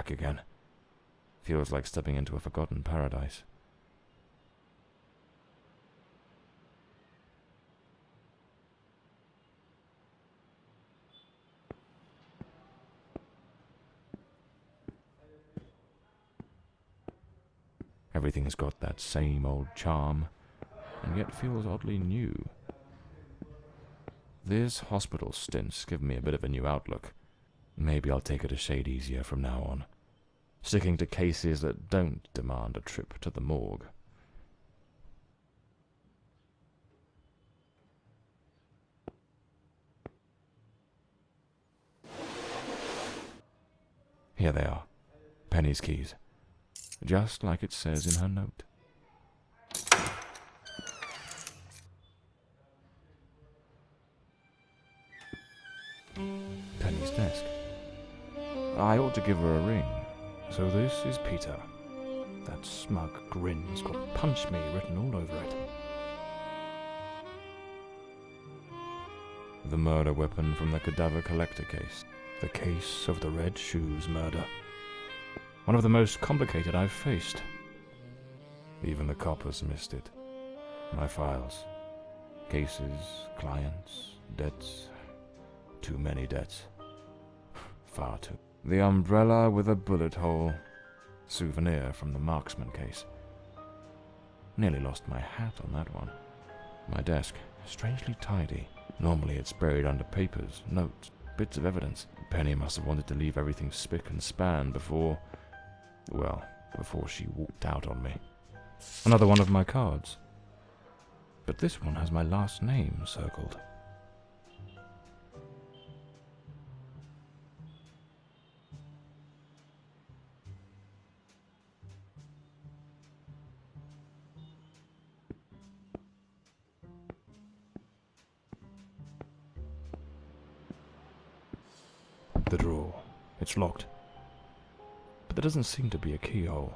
Dwak again. Feels like stepping into a forgotten paradise. Everything's got that same old charm, and yet feels oddly new. This hospital stint's given me a bit of a new outlook. Maybe I'll take it a shade easier from now on, sticking to cases that don't demand a trip to the morgue. Here they are, Penny's keys, just like it says in her note. Penny's desk. I ought to give her a ring. So this is Peter. That smug grin's got "Punch Me" written all over it. The murder weapon from the cadaver collector case. The case of the Red Shoes murder. One of the most complicated I've faced. Even the coppers missed it. My files. Cases, clients, debts. Too many debts. Far too. The umbrella with a bullet hole. Souvenir from the marksman case. Nearly lost my hat on that one. My desk, strangely tidy. Normally it's buried under papers, notes, bits of evidence. Penny must have wanted to leave everything spick and span before she walked out on me. Another one of my cards. But this one has my last name circled. The drawer. It's locked. But there doesn't seem to be a keyhole.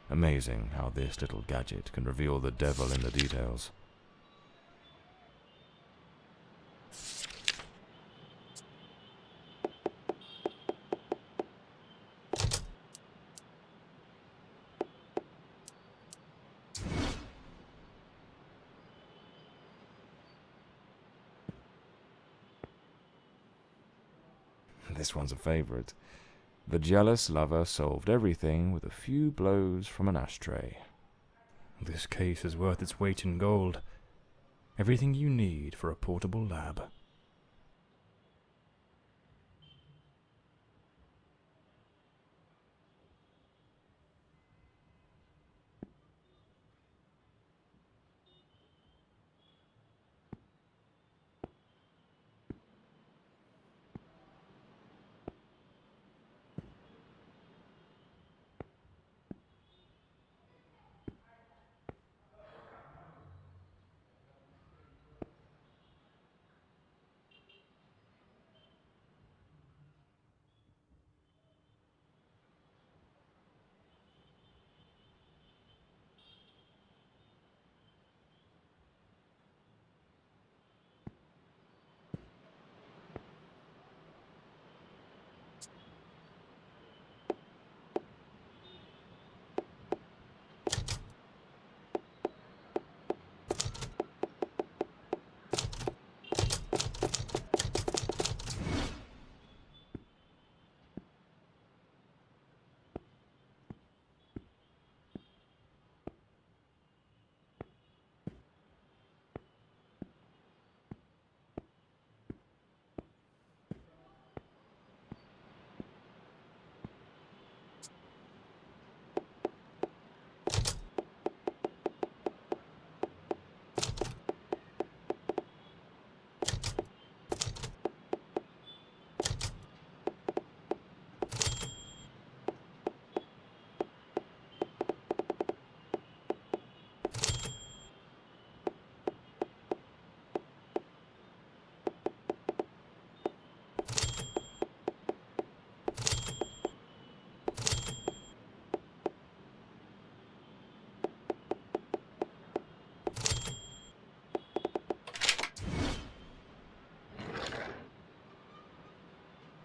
Amazing how this little gadget can reveal the devil in the details. This one's a favorite. The jealous lover solved everything with a few blows from an ashtray. This case is worth its weight in gold. Everything you need for a portable lab.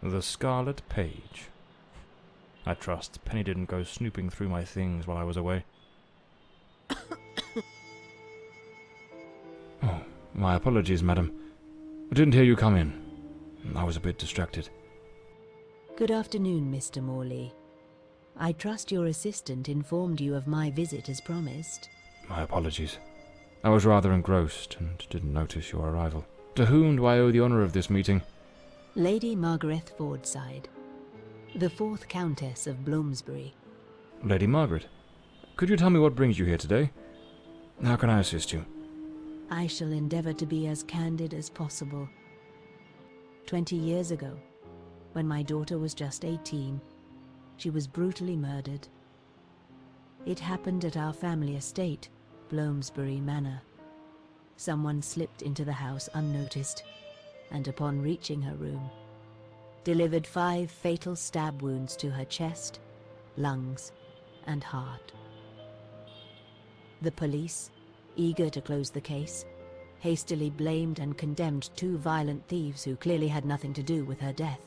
The Scarlet Page. I trust Penny didn't go snooping through my things while I was away. Oh, my apologies, madam. I didn't hear you come in. I was a bit distracted. Good afternoon, Mr. Morley. I trust your assistant informed you of my visit as promised. My apologies. I was rather engrossed and didn't notice your arrival. To whom do I owe the honour of this meeting? Lady Margaret Fordside, the 4th Countess of Bloomsbury. Lady Margaret, could you tell me what brings you here today? How can I assist you? I shall endeavour to be as candid as possible. 20 years ago, when my daughter was just 18, she was brutally murdered. It happened at our family estate, Bloomsbury Manor. Someone slipped into the house unnoticed, and upon reaching her room, delivered 5 fatal stab wounds to her chest, lungs, and heart. The police, eager to close the case, hastily blamed and condemned 2 violent thieves who clearly had nothing to do with her death.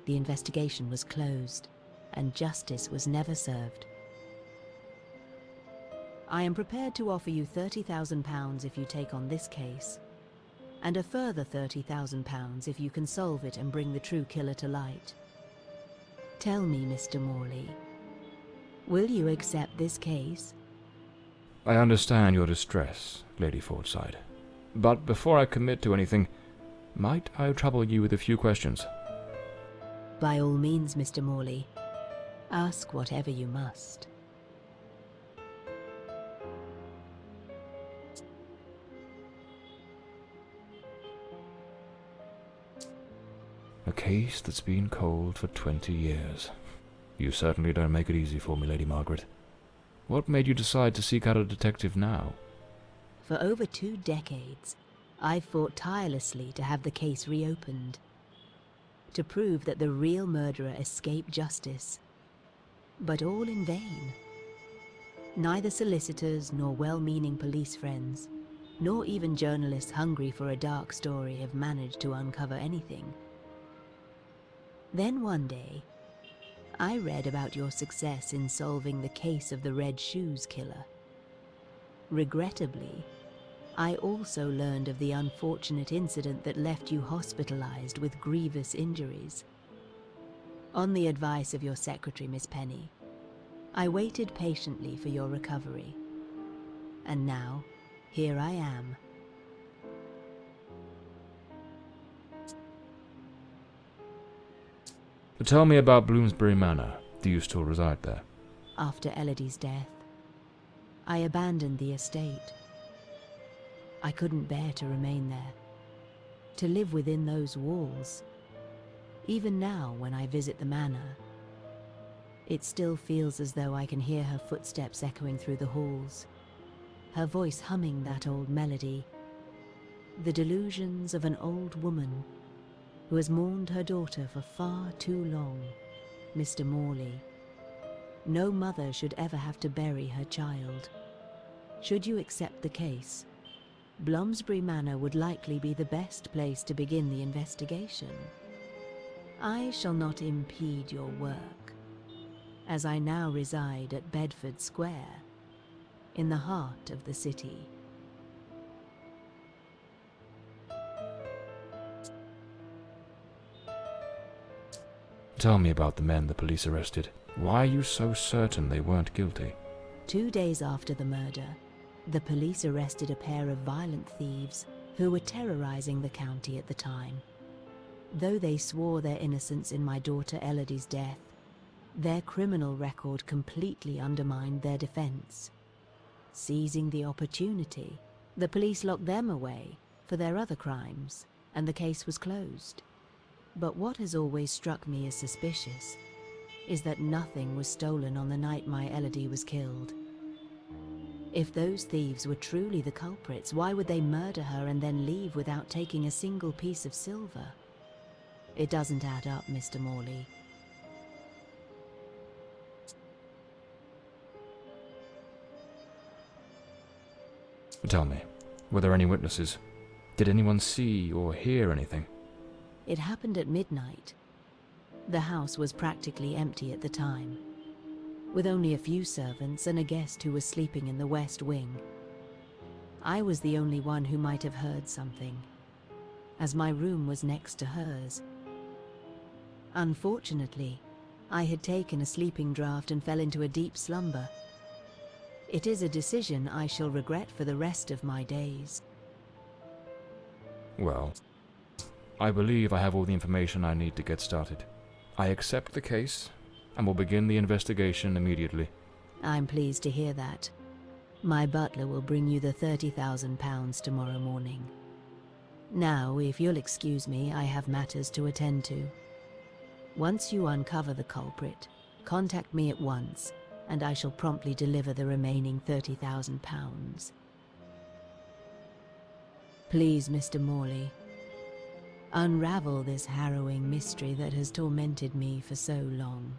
The investigation was closed, and justice was never served. I am prepared to offer you £30,000 if you take on this case, and a further £30,000 if you can solve it and bring the true killer to light. Tell me, Mr. Morley, will you accept this case? I understand your distress, Lady Fordside. But before I commit to anything, might I trouble you with a few questions? By all means, Mr. Morley. Ask whatever you must. A case that's been cold for 20 years. You certainly don't make it easy for me, Lady Margaret. What made you decide to seek out a detective now? For over 2 decades, I've fought tirelessly to have the case reopened, to prove that the real murderer escaped justice. But all in vain. Neither solicitors nor well-meaning police friends, nor even journalists hungry for a dark story have managed to uncover anything. Then one day, I read about your success in solving the case of the Red Shoes killer. Regrettably, I also learned of the unfortunate incident that left you hospitalized with grievous injuries. On the advice of your secretary, Miss Penny, I waited patiently for your recovery. And now, here I am. Tell me about Bloomsbury Manor. Do you still reside there? After Elodie's death, I abandoned the estate. I couldn't bear to remain there, to live within those walls. Even now, when I visit the manor, it still feels as though I can hear her footsteps echoing through the halls, her voice humming that old melody, the delusions of an old woman who has mourned her daughter for far too long. Mr. Morley, no mother should ever have to bury her child. Should you accept the case, Bloomsbury Manor would likely be the best place to begin the investigation. I shall not impede your work, as I now reside at Bedford Square, in the heart of the city. Tell me about the men the police arrested. Why are you so certain they weren't guilty? 2 days after the murder, the police arrested a pair of violent thieves who were terrorizing the county at the time. Though they swore their innocence in my daughter Elodie's death, their criminal record completely undermined their defense. Seizing the opportunity, the police locked them away for their other crimes, and the case was closed. But what has always struck me as suspicious is that nothing was stolen on the night my Elodie was killed. If those thieves were truly the culprits, why would they murder her and then leave without taking a single piece of silver? It doesn't add up, Mr. Morley. Tell me, were there any witnesses? Did anyone see or hear anything? It happened at midnight. The house was practically empty at the time, with only a few servants and a guest who was sleeping in the west wing. I was the only one who might have heard something, as my room was next to hers. Unfortunately, I had taken a sleeping draught and fell into a deep slumber. It is a decision I shall regret for the rest of my days. Well, I believe I have all the information I need to get started. I accept the case and will begin the investigation immediately. I'm pleased to hear that. My butler will bring you the £30,000 tomorrow morning. Now, if you'll excuse me, I have matters to attend to. Once you uncover the culprit, contact me at once, and I shall promptly deliver the remaining £30,000. Please, Mr. Morley, unravel this harrowing mystery that has tormented me for so long.